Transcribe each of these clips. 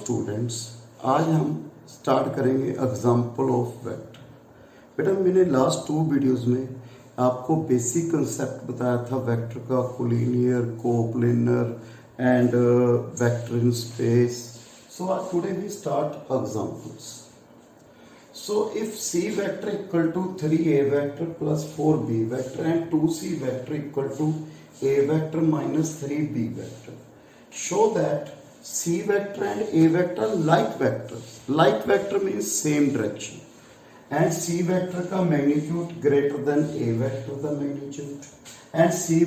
Students, आज हम start करेंगे एग्जाम्पल ऑफ वेक्टर। बेटा मैंने लास्ट 2 वीडियोस में आपको बेसिक कंसेप्ट बताया था वेक्टर का, collinear, coplanar and vector in space. So today we start examples. So if C vector equal to 3A vector plus 4B vector and 2C vector equal to A vector minus 3B vector, show that C vector and A vector like vectors. Like vector means same direction. And C vector का magnitude greater than A vector the magnitude. And C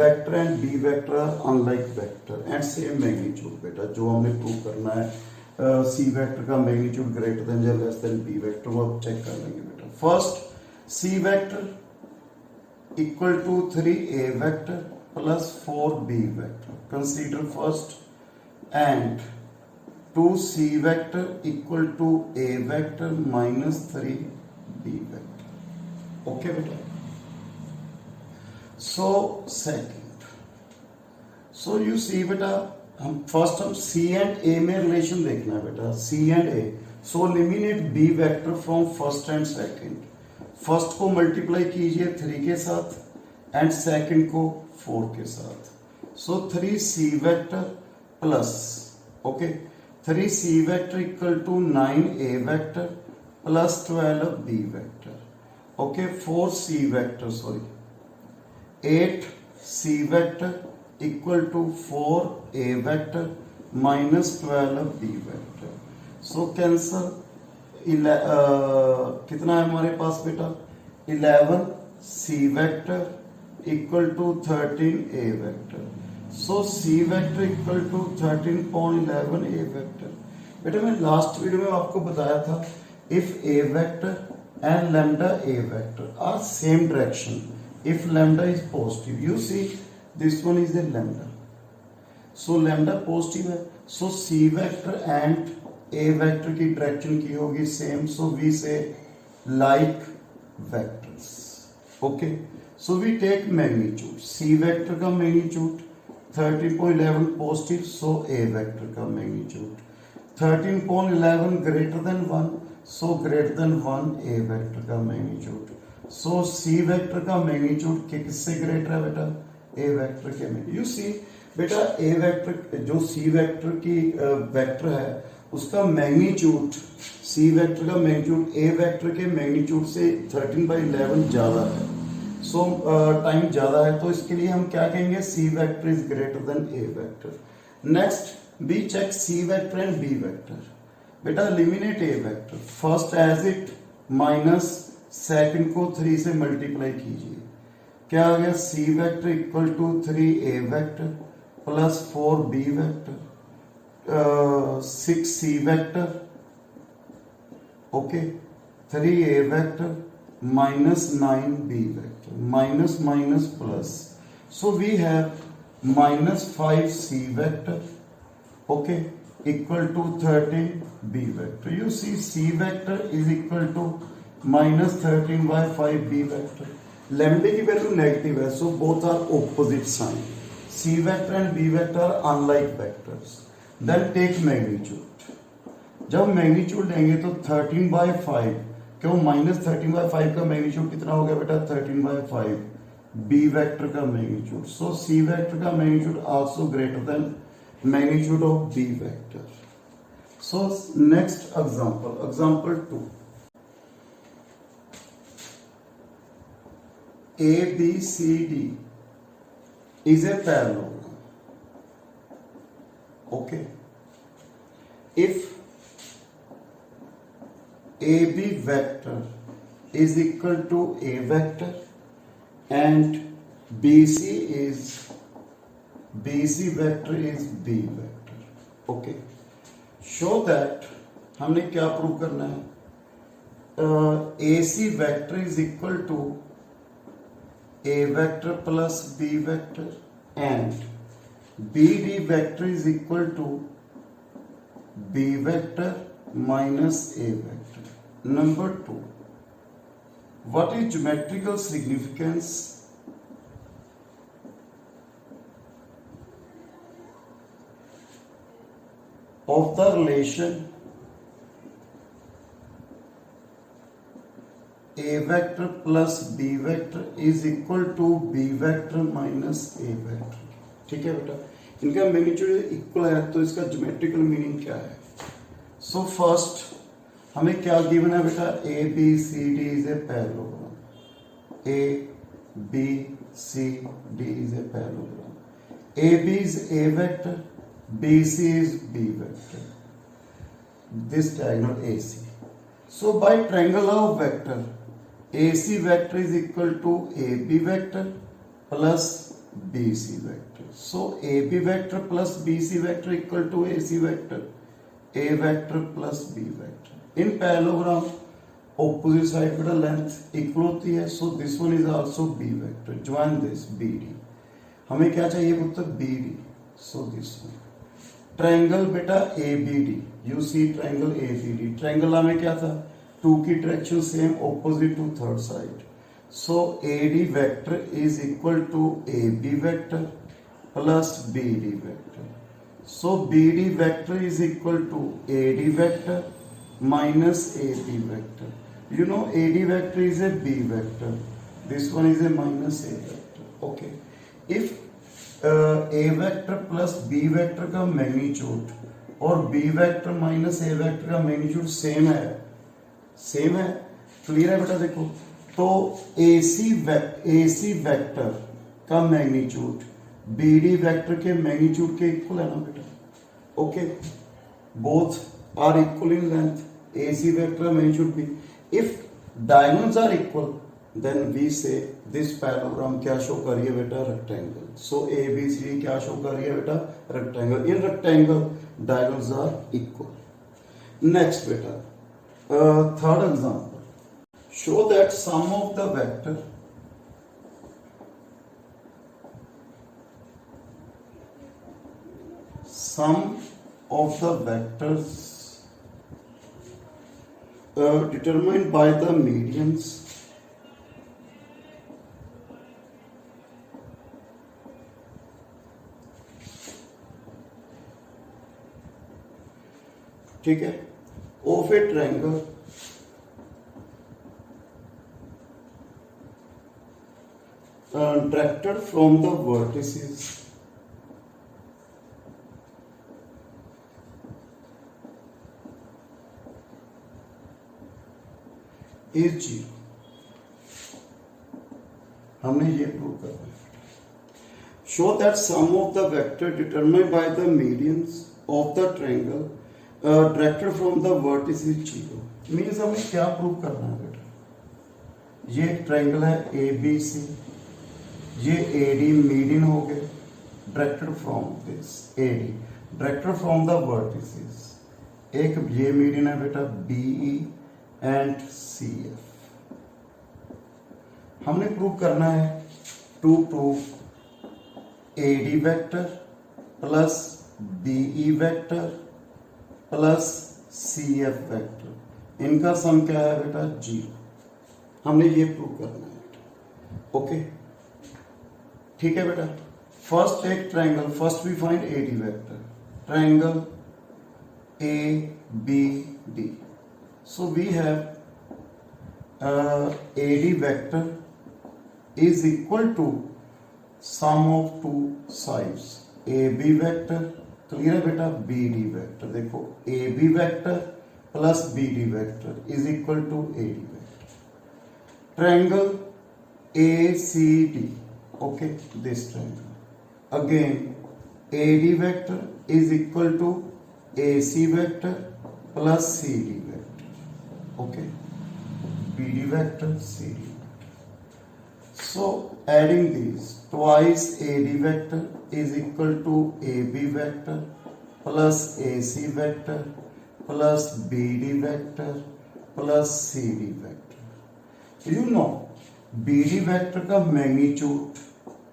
vector and B vector are unlike vector and same magnitude. बेटा जो हमें prove करना है C vector का magnitude greater than या less than B vector, वो आप चेक कर लेंगे बेटा। First C vector equal to 3A vector plus 4B vector, consider first, and 2C vector equal to A vector minus 3B vector. Okay बेटा। So second, so you see बेटा, हम C and A में relation देखना है बेटा, C and A। So eliminate B vector from first and second. First को multiply कीजिए 3 के साथ एंड सेकंड को 4 के साथ। So 3C vector plus 3C vector equal to 9A vector plus 12B vector. 4C vector 8C vector equal to 4A vector minus 12B vector. So कैंसर कितना है हमारे पास बेटा, 11C vector equal to 13A vector. So C vector equal to 13.11A vector. बेटा मैं last video में आपको बताया था, if A vector and lambda A vector are same direction, if lambda is positive, you see this one is the lambda, so lambda positive है, so C vector and A vector की direction की होगी same, so we say like vectors। okay, so we take magnitude, C vector का magnitude 13.11 positive, so A vector का magnitude 13.11 greater than 1, so greater than 1 A vector का magnitude। so C vector का magnitude किससे greater है बेटा, A vector के में। You see बेटा A वेक्टर जो C वेक्टर की वेक्टर है उसका मैग्नीट्यूड, C वेक्टर का मैग्नीट्यूड A वेक्टर के मैग्नीट्यूड से 13/11 ज्यादा है। सो टाइम ज्यादा है, तो इसके लिए हम क्या कहेंगे, C vector is greater than A vector. Next we check C vector and B vector. बेटा eliminate A vector, first as it minus second को 3 से मल्टीप्लाई कीजिए, क्या आ गया, C vector equal to 3A vector plus 4B vector, 6C vector 3A vector minus 9B vector, minus minus plus, so we have minus 5C vector equal to 13B vector. You see C vector is equal to minus 13/5B vector. Lambda की value negative है, so both are opposite sign. C vector and B vector are unlike vectors. Then take magnitude, जब magnitude लेंगे तो 13/5, क्यों minus 13/5 का magnitude कितना हो गया बेटा, 13/5 B वेक्टर का मैग्नीट्यूड। सो C वेक्टर का magnitude also greater than magnitude of B vector. So next example, example 2, ABCD is a parallelogram. Okay, if AB vector is equal to A vector and BC vector is B vector, okay, show that हमने क्या prove करना है, AC vector is equal to A vector plus B vector and BD vector is equal to B vector minus A vector. Number 2, what is geometrical significance of the relation a vector plus b vector is equal to b vector minus a vector। ठीक है बेटा, इनका magnitude equal है तो इसका geometrical meaning क्या है? So first हमें क्या गिवन है बेटा? A B C D is a parallelogram. A B C D is a parallelogram. A B is a vector, B C is B vector, this diagonal AC. So by triangle of vector, AC vector is equal to AB vector plus BC vector. So AB vector plus BC vector equal to AC vector, A vector plus B vector. In parallelogram, opposite side beta length equal होती है, so this one is also B vector. Join this BD. हमें क्या चाहिए पुत्र? BD. So this one. Triangle बेटा ABD, you see triangle ABD। Triangle में क्या था? टू की direction same, opposite to third side. So AD vector is equal to AB vector plus BD vector. So BD vector is equal to AD vector minus AB vector. You know AD vector is a B vector, this one is a minus A vector. Okay, if A vector plus B vector का magnitude और B vector minus A vector का magnitude same है, same है, clear है बेटा? देखो तो AC vector का मैग्नीट्यूड BD वेक्टर के मैग्नीट्यूड के इक्वल है ना बेटा? Okay, both are equal in length, AC vector magnitude भी। If diagonals are equal then we say this parallelogram क्या शो कर रही है बेटा? रेक्टेंगल। सो ABCD क्या शो कर रही है बेटा? Rectangle. In rectangle diagonals are equal. Next बेटा, third example, show that sum of the vector determined by the medians ठीक है of a triangle directed from the vertices is 0। हमने ये प्रूव करना है। Show that sum of the vector determined by the medians of the triangle directed from the vertices 0। Means हमें क्या prove करना है बेटा? ये ट्रायंगल है ABC, ये AD मीडियन हो गए, directed from this AD, directed from the vertices. एक ये मीडियन है बेटा BE एंड CF। हमने प्रूव करना है to prove AD vector plus BE vector plus CF vector, इनका सम क्या है बेटा? 0। हमने ये प्रूव करना है बेटा। ओके, ठीक है बेटा। फर्स्ट एक triangle, first we find AD vector, triangle ABD। So we have AD vector is equal to sum of two sides, AB vector, clear है बेटा? BD वेक्टर, देखो AB vector plus BD vector is equal to AD vector. Triangle ACD, okay, this triangle again AD vector is equal to AC vector plus CD vector, okay, BD vector CD। So adding these, twice AD vector is equal to AB vector plus AC vector plus BD vector plus CD vector. You know BD vector का magnitude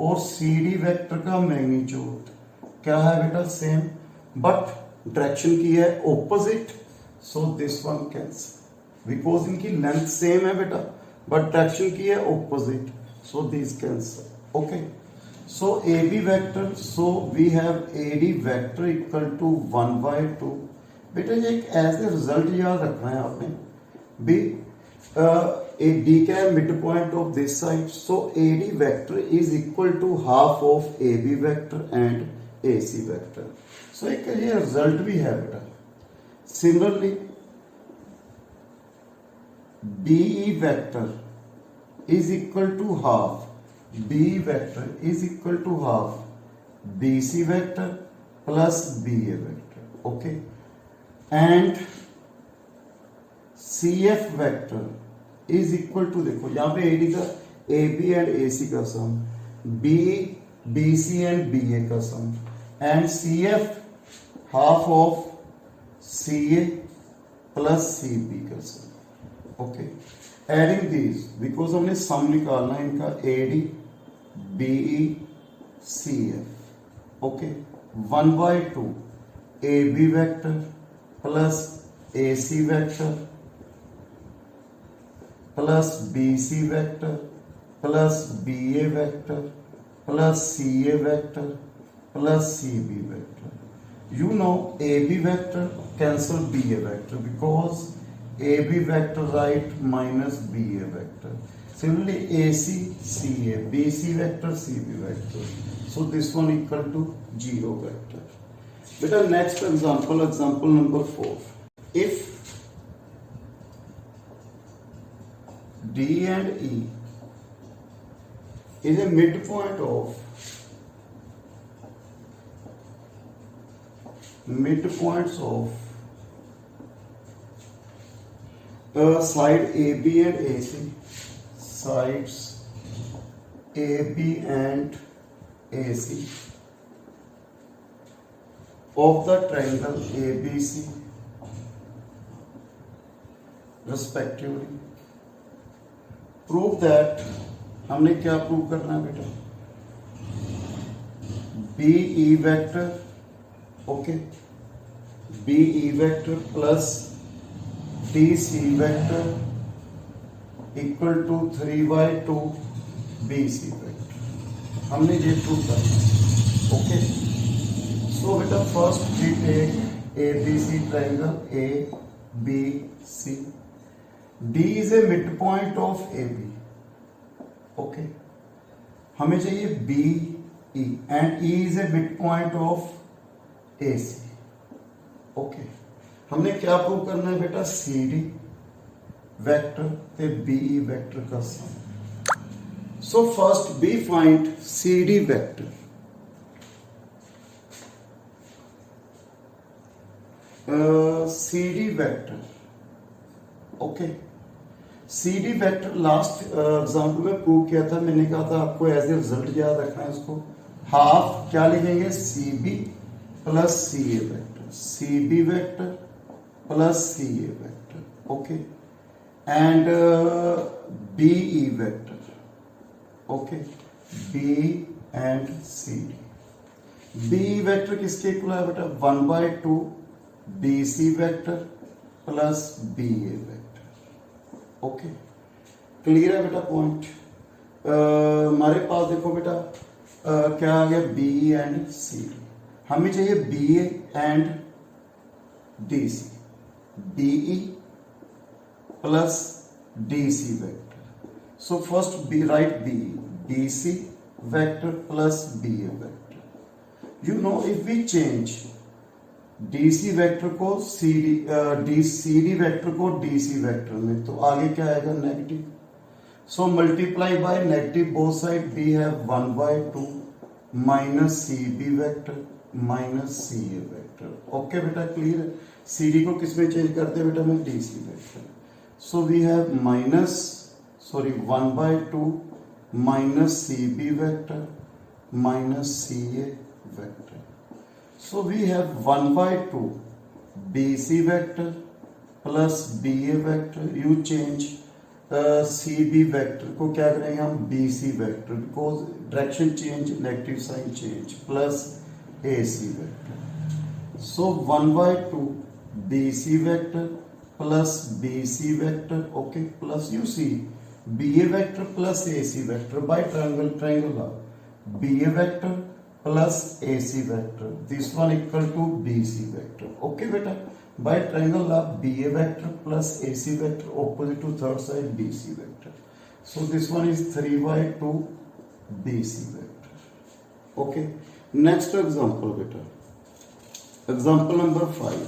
और CD vector का magnitude क्या है बेटा? Same, but direction की है opposite. So this one cancel because इनकी length same है बेटा, बट डायरेक्शन की है opposite. So these cancel. Okay. So AB vector, so we have AD vector equal to 1/2. बेटा ये एक ऐसे रिजल्ट याद रखना है आपने भी a d का है mid point of this side, so AD vector is equal to half of AB vector and AC vector. सो एक ये रिजल्ट भी है बेटा. Similarly BE vector is equal to half, B vector is equal to half BC vector plus BA vector. Okay, and CF vector is equal to, देखो यहाँ पे AD का AB and AC का सम, BE BC and BA का सम, and CF half of CA plus CB का सम. Okay, adding these because हमने सम निकालना है इनका AD BE CF. Okay, 1/2 AB vector plus AC vector plus BC vector plus BA vector plus CA vector plus CB vector. You know AB vector cancel BA vector because AB vector right minus BA vector. Similarly, AC, CA, BC vector, CB vector. So this one equal to 0 vector. Beta, next example, example number 4. If D and E is a midpoint of midpoints of side AB and AC, sides AB and AC of the triangle ABC respectively. Prove that. हमने क्या prove करना है बेटा? BE vector, okay, BE vector plus DC vector equal to 3/2 BC vector. हमने ये prove करना. Okay, so बेटा first we take ABC triangle ABC. D is a midpoint of AB. Okay, हमें चाहिए BE and E is a midpoint of AC. Okay, हमने क्या prove करना है बेटा? CD वेक्टर ते BE वेक्टर का sum. So first we find CD vector. CD vector. Okay, CD vector last example में प्रूव किया था. मैंने कहा था आपको एज ए रिजल्ट याद रखना है इसको. हाफ क्या लिखेंगे? CB plus CA vector, CB vector plus CA vector. Okay, and BE vector. Okay, BE and CD. BE vector किसके इक्वल है बेटा? 1/2 BC vector plus BA vector. Okay, clear है बेटा पॉइंट? हमारे पास देखो बेटा क्या आ गया? BE and CD. हमें चाहिए BA and DC. BE plus DC vector. So first be write BE, BC vector plus BA vector. You know if we change DC vector को CD vector को DC vector में, तो आगे क्या आएगा? Negative. So multiply by negative both side. We have 1/2 minus CB vector minus CA vector. Okay बेटा, clear है? CD को किस में चेंज करते हैं बेटा? में DC vector. So we have 1/2 minus CB vector minus CA vector. So we have 1/2 BC vector plus BA vector. You change CB vector को क्या करेंगे हम? BC vector, because direction change, negative sign change, plus AC vector. So 1/2 BC vector plus BC vector, okay, plus you see BA vector plus AC vector by triangle law. BA vector plus AC vector. This one equal to BC vector. Okay beta. By triangle आप BA vector plus AC vector opposite to third side BC vector. So this one is 3/2 BC vector. Okay. Next example beta. Example number 5.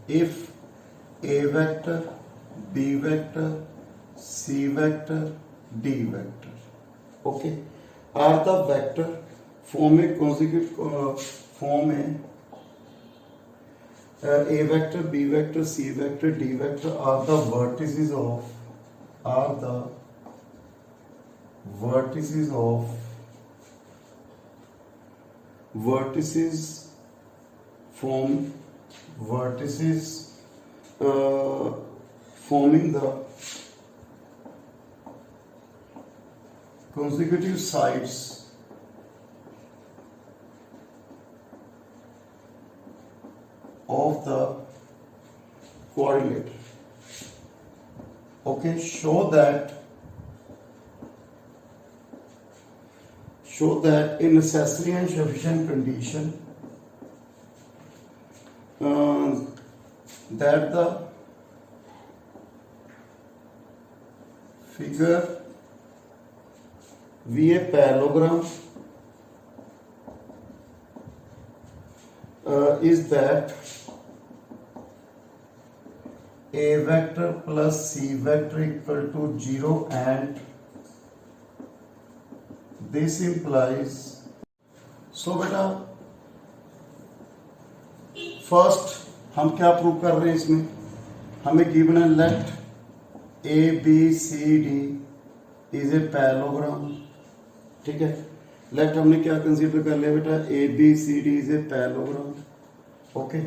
If A vector, B vector, C vector, D vector, okay, are the vector form a consecutive form A vector, B vector, C vector, D vector are the vertices forming the consecutive sides of the quadrilateral. Okay, show that in necessary and sufficient condition that the figure via parallelogram is that A vector plus C vector equal to 0 and this implies, so बेटा first हम क्या prove कर रहे हैं इसमें, हमें given है let ABCD is a parallelogram. ठीक है, लेट हमने क्या कंसीडर कर लिया बेटा, ABCD is a parallelogram. Okay,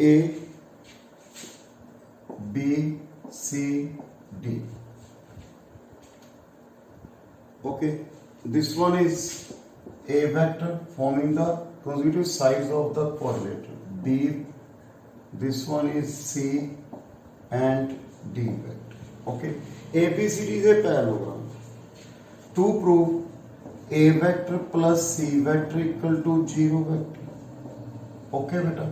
A B C D. Okay, this one is A vector forming the consecutive sides of the quadrilateral. B, this one is C and D vector. Okay, ABCD is a parallelogram. To prove A vector plus C vector equal to 0 vector. Okay, beta.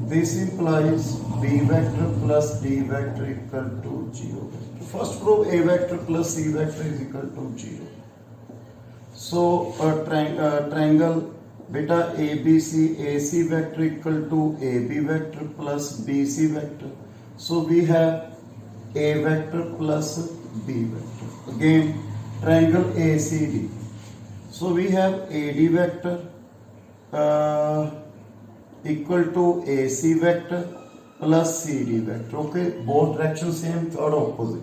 This implies B vector plus D vector equal to 0 vector. First prove A vector plus C vector is equal to 0. So a triangle beta ABC, AC vector equal to AB vector plus BC vector. So we have A vector plus B vector. Again triangle ACD. So we have AD vector equal to AC vector plus CD vector. Okay, both direction same, third opposite.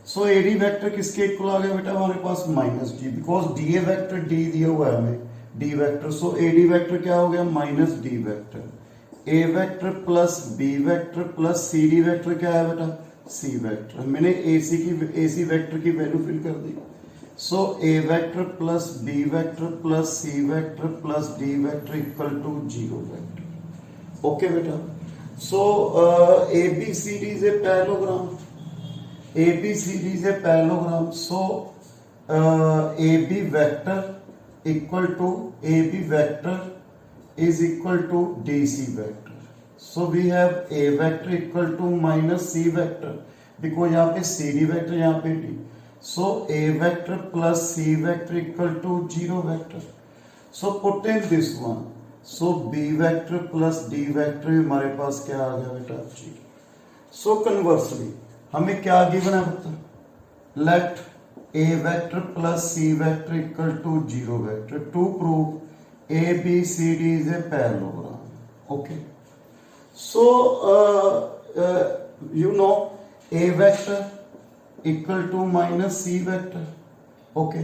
So AD vector किसके equal आ गया बेटा हमारे पास minus D, because DA vector D दिया हुआ है हमें, D vector. So AD vector क्या हो गया, minus D vector. A vector plus B vector plus CD vector क्या है बेटा, C वेक्टर. मैंने AC वेक्टर की वैल्यू फिल कर दी. So A vector plus B vector plus C vector plus D vector equal to 0 vector. Okay beta. So ABCD is a parallelogram. ABCD is a parallelogram. So AB vector is equal to DC vector. So we have A vector equal to minus C vector because यहाँ पे CD vector यहाँ पे D. So A vector plus C vector equal to 0 vector. So put in this one. So B vector plus D vector हमारे पास क्या आ गया बेटा, 0. So conversely हमें क्या गिवन है बता, let A vector plus C vector equal to 0 vector. To prove ABCD is a parallelogram. Okay. So you know A vector equal to minus C vector. Okay,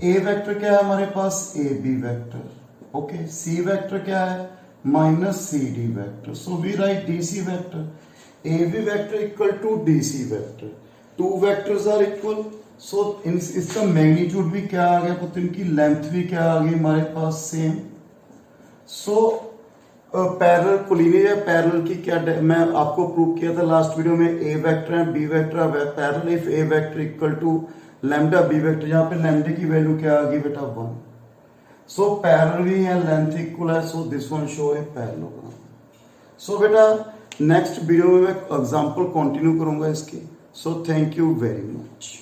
A vector क्या है हमारे पास, A B vector. Okay, C vector क्या है, minus C D vector. So we write D C vector. A B vector equal to D C vector. Two vectors are equal. So इसका magnitude भी क्या आ गया, तो इनकी लेंथ भी क्या आ गई हमारे पास, सेम. सो पैरेलल कोलिनियर या पैरेलल की क्या मैं आपको प्रूव किया था लास्ट वीडियो में, ए वेक्टर है बी वेक्टर है parallel if A vector equal to lambda B vector, यहाँ पे लैम्डा की वैल्यू क्या आ गई बेटा 1। सो पैरेलल भी है, लेंथ इक्वल है, so this one show a parallelogram. So बेटा नेक्स्ट वीडियो में मैं एग्जांपल कंटिन्यू करूंगा इसकी। So thank you very much.